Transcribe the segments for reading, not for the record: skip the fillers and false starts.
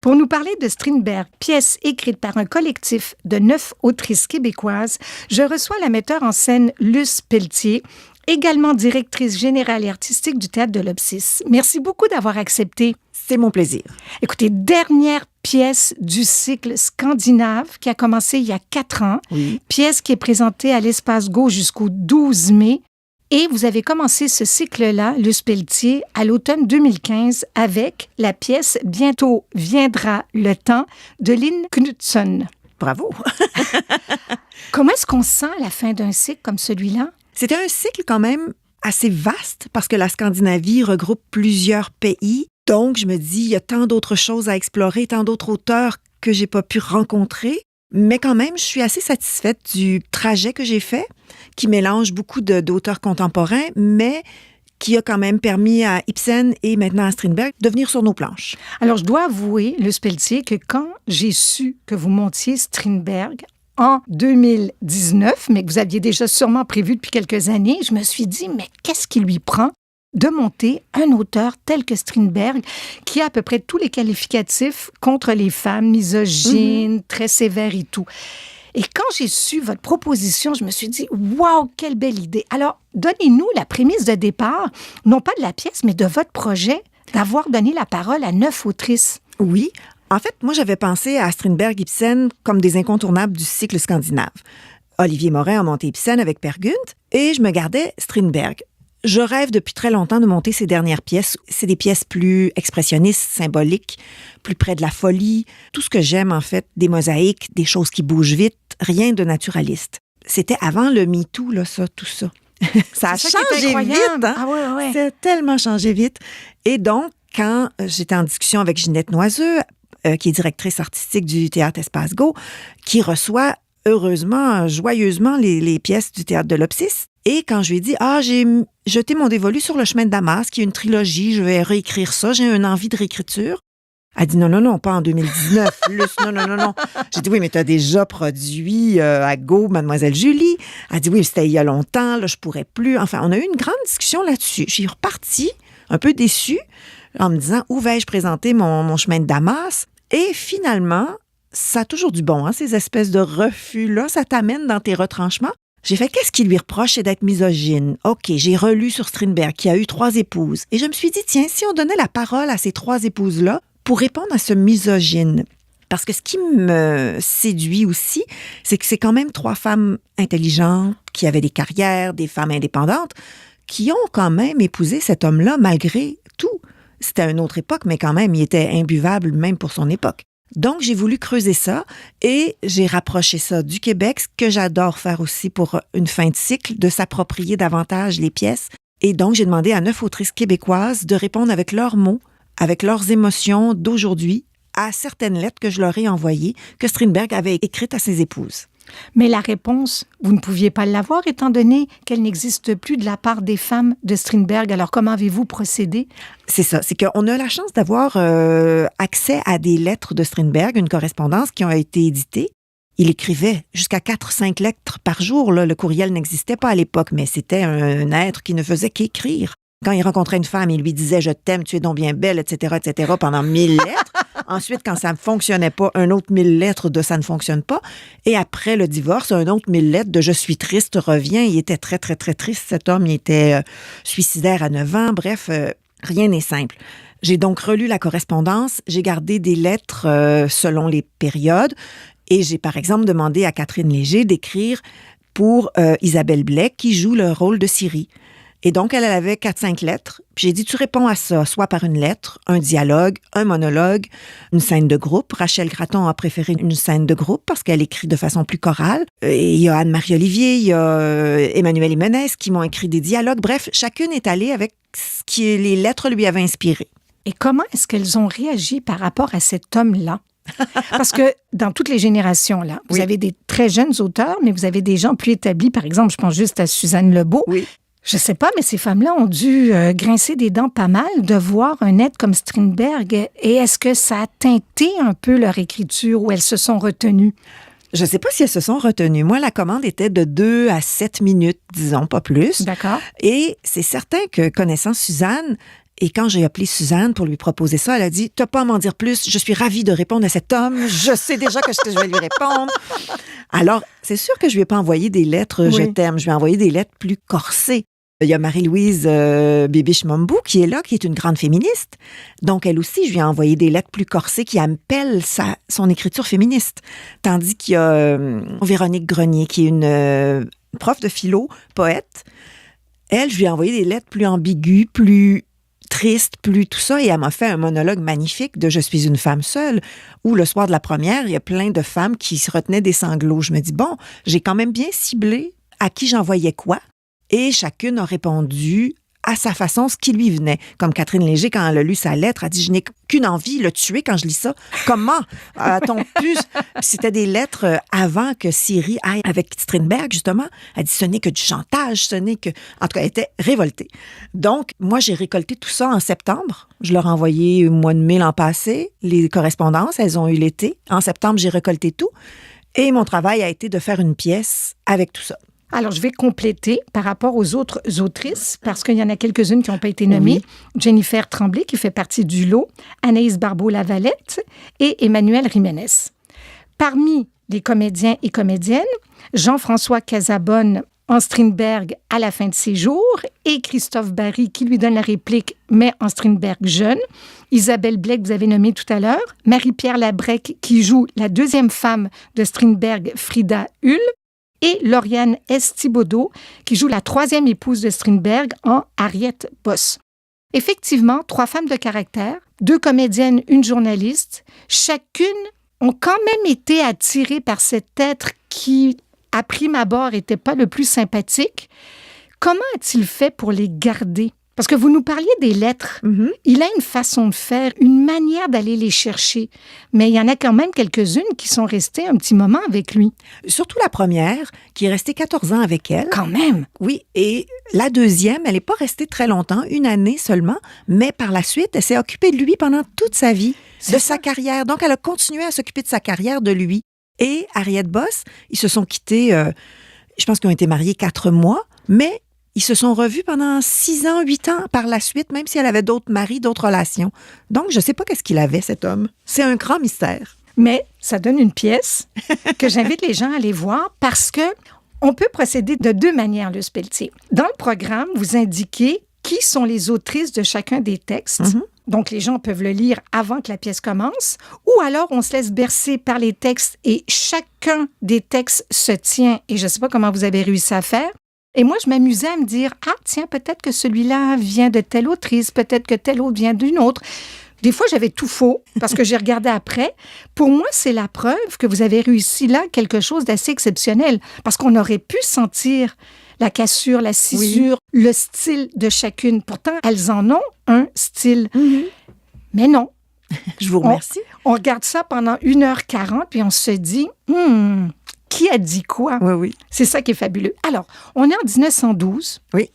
Pour nous parler de Strindberg, pièce écrite par un collectif de 9 autrices québécoises, je reçois la metteur en scène Luce Pelletier, également directrice générale et artistique du Théâtre de l'Obsys. Merci beaucoup d'avoir accepté. C'est mon plaisir. Écoutez, dernière pièce du cycle scandinave qui a commencé il y a 4 ans. Oui. Pièce qui est présentée à l'Espace Go jusqu'au 12 mai. Et vous avez commencé ce cycle-là, Luce Pelletier, à l'automne 2015 avec la pièce « Bientôt viendra le temps » de Lynn Knudsen. Bravo! Comment est-ce qu'on sent à la fin d'un cycle comme celui-là? C'était un cycle quand même assez vaste parce que la Scandinavie regroupe plusieurs pays. Donc, je me dis, il y a tant d'autres choses à explorer, tant d'autres auteurs que j'ai pas pu rencontrer. Mais quand même, je suis assez satisfaite du trajet que j'ai fait, qui mélange beaucoup d'auteurs contemporains, mais qui a quand même permis à Ibsen et maintenant à Strindberg de venir sur nos planches. Alors, je dois avouer, Luce Pelletier, que quand j'ai su que vous montiez Strindberg en 2019, mais que vous aviez déjà sûrement prévu depuis quelques années, je me suis dit, mais qu'est-ce qui lui prend de monter un auteur tel que Strindberg, qui a à peu près tous les qualificatifs contre les femmes, misogynes, très sévères et tout. Et quand j'ai su votre proposition, je me suis dit, waouh, quelle belle idée. Alors, donnez-nous la prémisse de départ, non pas de la pièce, mais de votre projet d'avoir donné la parole à 9 autrices. Oui. En fait, moi, j'avais pensé à Strindberg, Ibsen comme des incontournables du cycle scandinave. Olivier Morin a monté Ibsen avec Per Gynt et je me gardais Strindberg. Je rêve depuis très longtemps de monter ces dernières pièces. C'est des pièces plus expressionnistes, symboliques, plus près de la folie. Tout ce que j'aime, en fait, des mosaïques, des choses qui bougent vite, rien de naturaliste. C'était avant le MeToo, là, tout ça. Ça a changé vite, hein? Ah ouais. Ça a tellement changé vite. Et donc, quand j'étais en discussion avec Ginette Noiseux, qui est directrice artistique du Théâtre Espace Go, qui reçoit heureusement, joyeusement les pièces du Théâtre de l'Obsys. Et quand je lui ai dit, j'ai jeté mon dévolu sur le chemin de Damas, qui est une trilogie, je vais réécrire ça, j'ai une envie de réécriture. Elle dit, non, pas en 2019, Luce, non. J'ai dit, oui, mais tu as déjà produit à Go Mademoiselle Julie. Elle dit, oui, c'était il y a longtemps, là, je pourrais plus. Enfin, on a eu une grande discussion là-dessus. J'ai reparti, un peu déçue, en me disant, où vais-je présenter mon chemin de Damas? Et finalement, ça a toujours du bon, hein, ces espèces de refus-là, ça t'amène dans tes retranchements. J'ai fait, qu'est-ce qui lui reproche, c'est d'être misogyne? OK, j'ai relu sur Strindberg, qui a eu 3 épouses. Et je me suis dit, tiens, si on donnait la parole à ces 3 épouses-là pour répondre à ce misogyne. Parce que ce qui me séduit aussi, c'est que c'est quand même 3 femmes intelligentes, qui avaient des carrières, des femmes indépendantes, qui ont quand même épousé cet homme-là malgré tout. C'était une autre époque, mais quand même, il était imbuvable même pour son époque. Donc, j'ai voulu creuser ça et j'ai rapproché ça du Québec, ce que j'adore faire aussi pour une fin de cycle, de s'approprier davantage les pièces. Et donc, j'ai demandé à 9 autrices québécoises de répondre avec leurs mots, avec leurs émotions d'aujourd'hui, à certaines lettres que je leur ai envoyées, que Strindberg avait écrites à ses épouses. Mais la réponse, vous ne pouviez pas l'avoir étant donné qu'elle n'existe plus de la part des femmes de Strindberg. Alors, comment avez-vous procédé? C'est ça, c'est qu'on a la chance d'avoir accès à des lettres de Strindberg, une correspondance qui a été éditée. Il écrivait jusqu'à 4-5 lettres par jour. Là. Le courriel n'existait pas à l'époque, mais c'était un être qui ne faisait qu'écrire. Quand il rencontrait une femme, il lui disait « Je t'aime, tu es donc bien belle, etc., etc. » pendant 1000 lettres. Ensuite, quand ça ne fonctionnait pas, un autre 1000 lettres de « ça ne fonctionne pas ». Et après le divorce, un autre 1000 lettres de « je suis triste » revient. Il était très, très, très triste. Cet homme, il était suicidaire à 9 ans. Bref, rien n'est simple. J'ai donc relu la correspondance. J'ai gardé des lettres selon les périodes. Et j'ai, par exemple, demandé à Catherine Léger d'écrire pour Isabelle Blais, qui joue le rôle de Syrie. Et donc, elle avait 4-5 lettres. Puis j'ai dit, tu réponds à ça, soit par une lettre, un dialogue, un monologue, une scène de groupe. Rachel Gratton a préféré une scène de groupe parce qu'elle écrit de façon plus chorale. Et il y a Anne-Marie Olivier, il y a Emmanuel Jiménez qui m'ont écrit des dialogues. Bref, chacune est allée avec ce que les lettres lui avaient inspiré. Et comment est-ce qu'elles ont réagi par rapport à cet homme-là? Parce que dans toutes les générations, là, vous avez des très jeunes auteurs, mais vous avez des gens plus établis. Par exemple, je pense juste à Suzanne Lebeau. Oui. Je sais pas, mais ces femmes-là ont dû grincer des dents pas mal de voir un être comme Strindberg. Et est-ce que ça a teinté un peu leur écriture ou elles se sont retenues? Je ne sais pas si elles se sont retenues. Moi, la commande était de 2 à 7 minutes, disons, pas plus. D'accord. Et c'est certain que, connaissant Suzanne, Et quand j'ai appelé Suzanne pour lui proposer ça, elle a dit « T'as pas à m'en dire plus, je suis ravie de répondre à cet homme, je sais déjà que je vais lui répondre. » Alors, c'est sûr que je lui ai pas envoyé des lettres « Je t'aime », je lui ai envoyé des lettres plus corsées. Il y a Marie-Louise Bibiche-Mambou qui est là, qui est une grande féministe. Donc, elle aussi, je lui ai envoyé des lettres plus corsées qui appellent son écriture féministe. Tandis qu'il y a Véronique Grenier, qui est une prof de philo, poète. Elle, je lui ai envoyé des lettres plus ambiguës, plus triste, plus tout ça, et elle m'a fait un monologue magnifique de « Je suis une femme seule », où le soir de la première, il y a plein de femmes qui se retenaient des sanglots. Je me dis, bon, j'ai quand même bien ciblé à qui j'envoyais quoi, et chacune a répondu à sa façon ce qui lui venait. Comme Catherine Léger, quand elle a lu sa lettre, a dit « Je n'ai qu'une envie, le tuer quand je lis ça. Comment a-t-on pu... » C'était des lettres avant que Siri aille avec Strindberg, justement. Elle dit « Ce n'est que du chantage, ce n'est que... » En tout cas, elle était révoltée. Donc, moi, j'ai récolté tout ça en septembre. Je leur ai envoyé au mois de mai l'an passé. Les correspondances, elles ont eu l'été. En septembre, j'ai récolté tout. Et mon travail a été de faire une pièce avec tout ça. Alors, je vais compléter par rapport aux autres autrices, parce qu'il y en a quelques-unes qui n'ont pas été nommées. Oui. Jennifer Tremblay, qui fait partie du lot, Anaïs Barbeau-Lavalette et Emmanuel Jiménez. Parmi les comédiens et comédiennes, Jean-François Casabonne en Strindberg à la fin de ses jours et Christophe Barry qui lui donne la réplique, mais en Strindberg jeune. Isabelle Blais, que vous avez nommée tout à l'heure. Marie-Pierre Labrec, qui joue la deuxième femme de Strindberg, Frida Hull. Et Lauriane S. Thibodeau, qui joue la troisième épouse de Strindberg en Harriet Boss. Effectivement, 3 femmes de caractère, 2 comédiennes, une journaliste, chacune ont quand même été attirées par cet être qui, à prime abord, n'était pas le plus sympathique. Comment a-t-il fait pour les garder? Parce que vous nous parliez des lettres. Mm-hmm. Il a une façon de faire, une manière d'aller les chercher. Mais il y en a quand même quelques-unes qui sont restées un petit moment avec lui. Surtout la première, qui est restée 14 ans avec elle. Quand même! Oui, et la deuxième, elle n'est pas restée très longtemps, 1 année seulement, mais par la suite, elle s'est occupée de lui pendant toute sa vie, sa carrière. Donc, elle a continué à s'occuper de sa carrière, de lui. Et Harriet Boss, ils se sont quittés, je pense qu'ils ont été mariés 4 mois, mais... Ils se sont revus pendant 6 ans, 8 ans par la suite, même si elle avait d'autres maris, d'autres relations. Donc, je ne sais pas qu'est-ce qu'il avait, cet homme. C'est un grand mystère. Mais ça donne une pièce que j'invite les gens à aller voir parce que on peut procéder de 2 manières, le Pelletier. Dans le programme, vous indiquez qui sont les autrices de chacun des textes. Mm-hmm. Donc, les gens peuvent le lire avant que la pièce commence. Ou alors, on se laisse bercer par les textes et chacun des textes se tient. Et je ne sais pas comment vous avez réussi à faire. Et moi, je m'amusais à me dire, ah, tiens, peut-être que celui-là vient de telle autrice, peut-être que tel autre vient d'une autre. Des fois, j'avais tout faux parce que j'ai regardé après. Pour moi, c'est la preuve que vous avez réussi là quelque chose d'assez exceptionnel parce qu'on aurait pu sentir la cassure, la scissure, le style de chacune. Pourtant, elles en ont un style. Mm-hmm. Mais non. Je vous remercie. On regarde ça pendant 1h40 puis on se dit, qui a dit quoi? Oui, oui. C'est ça qui est fabuleux. Alors, on est en 1912. Oui.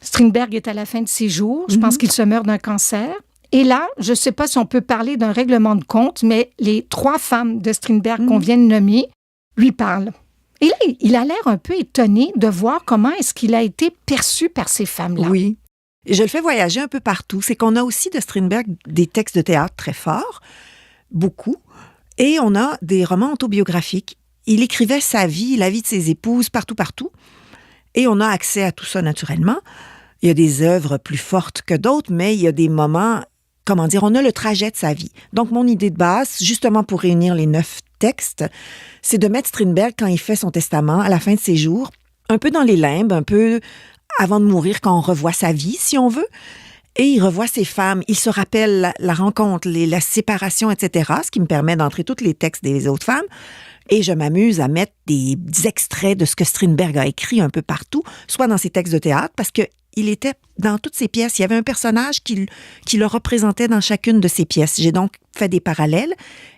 Strindberg est à la fin de ses jours. Je pense qu'il se meurt d'un cancer. Et là, je ne sais pas si on peut parler d'un règlement de compte, mais les 3 femmes de Strindberg qu'on vient de nommer lui parlent. Et là, il a l'air un peu étonné de voir comment est-ce qu'il a été perçu par ces femmes-là. Oui. Et je le fais voyager un peu partout. C'est qu'on a aussi de Strindberg des textes de théâtre très forts, beaucoup, et on a des romans autobiographiques. Il écrivait sa vie, la vie de ses épouses, partout. Et on a accès à tout ça naturellement. Il y a des œuvres plus fortes que d'autres, mais il y a des moments, comment dire, on a le trajet de sa vie. Donc, mon idée de base, justement pour réunir les 9 textes, c'est de mettre Strindberg quand il fait son testament, à la fin de ses jours, un peu dans les limbes, un peu avant de mourir, quand on revoit sa vie, si on veut. Et il revoit ses femmes, il se rappelle la rencontre, la séparation, etc., ce qui me permet d'entrer tous les textes des autres femmes. Et je m'amuse à mettre des extraits de ce que Strindberg a écrit un peu partout, soit dans ses textes de théâtre, parce qu'il était dans toutes ses pièces. Il y avait un personnage qui le représentait dans chacune de ses pièces. J'ai donc fait des parallèles,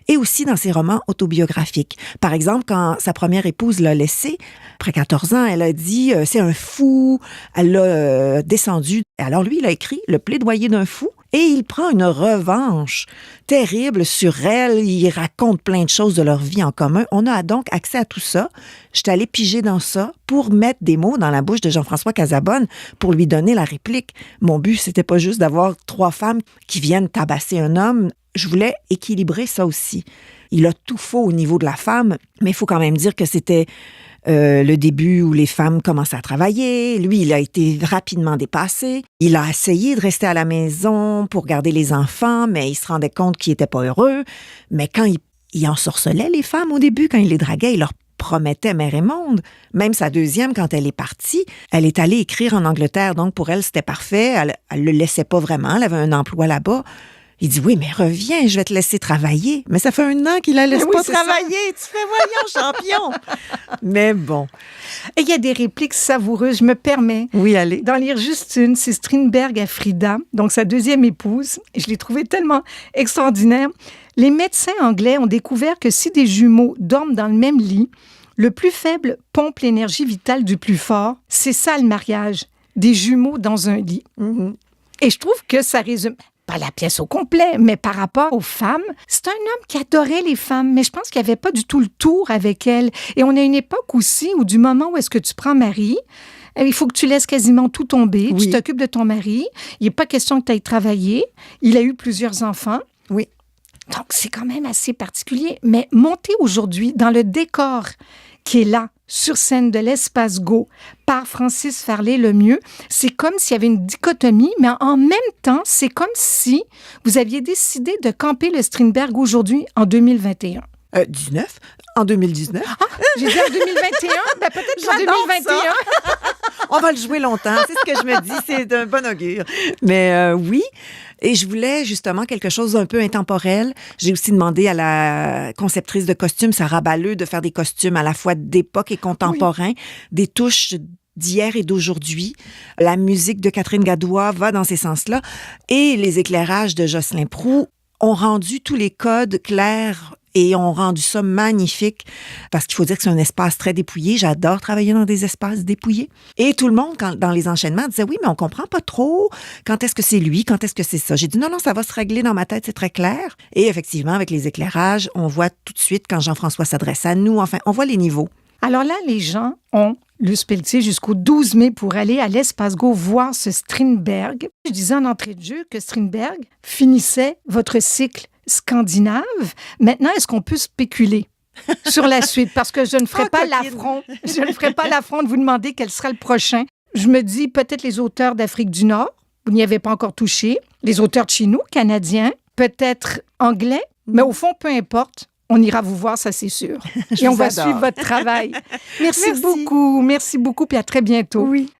et aussi dans ses romans autobiographiques. Par exemple, quand sa première épouse l'a laissé, après 14 ans, elle a dit « c'est un fou », elle l'a descendu. Alors lui, il a écrit « Le plaidoyer d'un fou », Et il prend une revanche terrible sur elle. Il raconte plein de choses de leur vie en commun. On a donc accès à tout ça. Je suis allée piger dans ça pour mettre des mots dans la bouche de Jean-François Casabonne pour lui donner la réplique. Mon but, c'était pas juste d'avoir 3 femmes qui viennent tabasser un homme. Je voulais équilibrer ça aussi. Il a tout faux au niveau de la femme, mais il faut quand même dire que c'était le début où les femmes commençaient à travailler. Lui, il a été rapidement dépassé. Il a essayé de rester à la maison pour garder les enfants, mais il se rendait compte qu'il n'était pas heureux. Mais quand il ensorcelait les femmes au début, quand il les draguait, il leur promettait mer et monde. Même sa deuxième, quand elle est partie, elle est allée écrire en Angleterre. Donc, pour elle, c'était parfait. Elle le laissait pas vraiment. Elle avait un emploi là-bas. Il dit, oui, mais reviens, je vais te laisser travailler. Mais ça fait 1 an qu'il la laisse pas travailler. Tu fais, voyons, champion. Mais bon. Et il y a des répliques savoureuses, je me permets. Oui, allez. D'en lire juste une, c'est Strindberg à Frida, donc sa deuxième épouse. Et je l'ai trouvée tellement extraordinaire. Les médecins anglais ont découvert que si des jumeaux dorment dans le même lit, le plus faible pompe l'énergie vitale du plus fort. C'est ça le mariage, des jumeaux dans un lit. Mm-hmm. Et je trouve que ça résume... Pas la pièce au complet, mais par rapport aux femmes, c'est un homme qui adorait les femmes, mais je pense qu'il n'y avait pas du tout le tour avec elles. Et on a une époque aussi où du moment où est-ce que tu prends mari, il faut que tu laisses quasiment tout tomber, oui. Tu t'occupes de ton mari, il n'est pas question que tu ailles travailler, il a eu plusieurs enfants. Oui. Donc, c'est quand même assez particulier. Mais monter aujourd'hui dans le décor qui est là, sur scène de l'Espace Go, par Francis Farley-Lemieux, c'est comme s'il y avait une dichotomie, mais en même temps, c'est comme si vous aviez décidé de camper le Strindberg aujourd'hui, en 2021. 19? En 2019? Ah, j'ai dit en 2021? Ben peut-être qu'en 2021. On va le jouer longtemps. C'est ce que je me dis. C'est d'un bon augure. Mais oui. Et je voulais justement quelque chose d'un peu intemporel. J'ai aussi demandé à la conceptrice de costumes, Sarah Balleux, de faire des costumes à la fois d'époque et contemporains, des touches d'hier et d'aujourd'hui. La musique de Catherine Gadois va dans ces sens-là. Et les éclairages de Jocelyn Proulx ont rendu tous les codes clairs et ont rendu ça magnifique parce qu'il faut dire que c'est un espace très dépouillé. J'adore travailler dans des espaces dépouillés. Et tout le monde, dans les enchaînements, disait « Oui, mais on comprend pas trop. Quand est-ce que c'est lui? Quand est-ce que c'est ça? » J'ai dit « Non, ça va se régler dans ma tête, c'est très clair. » Et effectivement, avec les éclairages, on voit tout de suite quand Jean-François s'adresse à nous. Enfin, on voit les niveaux. Alors là, les gens ont Luce Pelletier jusqu'au 12 mai pour aller à l'Espace Go voir ce Strindberg. Je disais en entrée de jeu que Strindberg finissait votre cycle scandinave. Maintenant, est-ce qu'on peut spéculer sur la suite? Parce que je ne ferai pas l'affront. Je ne ferai pas l'affront de vous demander quel sera le prochain. Je me dis peut-être les auteurs d'Afrique du Nord. Vous n'y avez pas encore touché. Les auteurs de chez nous, canadiens. Peut-être anglais. Mais au fond, peu importe. On ira vous voir, ça c'est sûr. Et on va suivre votre travail. Merci beaucoup. Merci beaucoup, puis à très bientôt. Oui.